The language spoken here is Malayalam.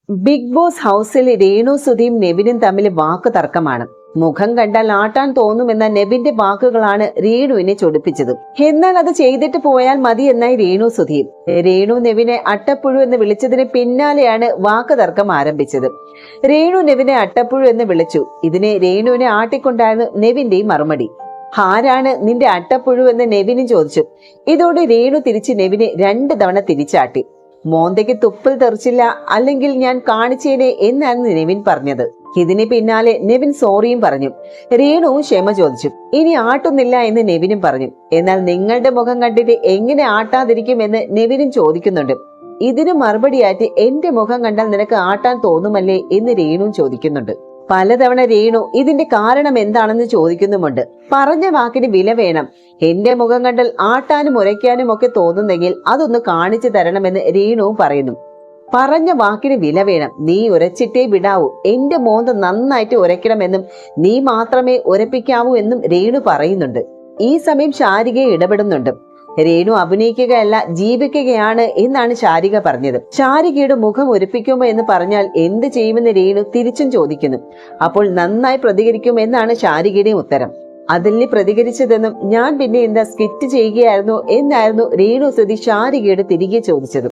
ബിഗ് ബോസ് ഹൗസിൽ രേണു സുധിയും നെവിനും തമ്മിൽ വാക്ക് തർക്കമാണ്. മുഖം കണ്ടാൽ ആട്ടാൻ തോന്നുമെന്ന നെവിന്റെ വാക്കുകളാണ് രേണുവിനെ ചൊടിപ്പിച്ചത്. എന്നാൽ അത് ചെയ്തിട്ട് പോയാൽ മതി എന്നായി രേണു സുധിയും. രേണു നെവിനെ അട്ടപ്പുഴു എന്ന് വിളിച്ചതിന് പിന്നാലെയാണ് വാക്ക് തർക്കം ആരംഭിച്ചത്. രേണു നെവിനെ അട്ടപ്പുഴു എന്ന് വിളിച്ചു. ഇതിനെ രേണുവിനെ ആട്ടിക്കൊണ്ടായിരുന്നു നെവിന്റെയും മറുപടി. ആരാണ് നിന്റെ അട്ടപ്പുഴു എന്ന് നെവിനും ചോദിച്ചു. ഇതോടെ രേണു തിരിച്ച് നെവിനെ 2 തവണ തിരിച്ചാട്ടി. മോന്തയ്ക്ക് തുപ്പൽ തെറിച്ചില്ല, അല്ലെങ്കിൽ ഞാൻ കാണിച്ചേനെ എന്നാണ് നെവിൻ പറഞ്ഞത്. ഇതിന് പിന്നാലെ നെവിൻ സോറിയും പറഞ്ഞു. രേണുവും ക്ഷമ ചോദിച്ചു. ഇനി ആട്ടുന്നില്ല എന്ന് നെവിനും പറഞ്ഞു. എന്നാൽ നിങ്ങളുടെ മുഖം കണ്ടിട്ട് എങ്ങനെ ആട്ടാതിരിക്കും എന്ന് നെവിനും ചോദിക്കുന്നുണ്ട്. ഇതിന് മറുപടിയായിട്ട് എന്റെ മുഖം കണ്ടാൽ നിനക്ക് ആട്ടാൻ തോന്നുമല്ലേ എന്ന് രേണുവും ചോദിക്കുന്നുണ്ട്. പലതവണ രേണു ഇതിന്റെ കാരണം എന്താണെന്ന് ചോദിക്കുന്നുമുണ്ട്. പറഞ്ഞ വാക്കിന് വില വേണം. എന്റെ മുഖം കണ്ടാൽ ആട്ടാനും ഉരയ്ക്കാനും ഒക്കെ തോന്നുന്നെങ്കിൽ അതൊന്ന് കാണിച്ചു തരണമെന്ന് രേണുവും പറയുന്നു. പറഞ്ഞ വാക്കിന് വില വേണം. നീ ഉരച്ചിട്ടേ വിടാവൂ. എന്റെ മോന്ത നന്നായിട്ട് ഉരയ്ക്കണമെന്നും നീ മാത്രമേ ഉരപ്പിക്കാവൂ എന്നും രേണു പറയുന്നുണ്ട്. ഈ സമയം ശാരിക ഇടപെടുന്നുണ്ട്. രേണു അഭിനയിക്കുകയല്ല, ജീവിക്കുകയാണ് എന്നാണ് ശാരിക പറഞ്ഞത്. ശാരികയുടെ മുഖം ഒരിപ്പിക്കുമോ എന്ന് പറഞ്ഞാൽ എന്ത് ചെയ്യുമെന്ന് രേണു തിരിച്ചും ചോദിക്കുന്നു. അപ്പോൾ നന്നായി പ്രതികരിക്കും എന്നാണ് ശാരികയുടെ ഉത്തരം. അതിന് പ്രതികരിച്ചതെന്നും ഞാൻ പിന്നെ എന്താ സ്കിറ്റ് ചെയ്യുകയായിരുന്നു എന്നായിരുന്നു രേണു സുധി ശാരികയോട് തിരികെ ചോദിച്ചത്.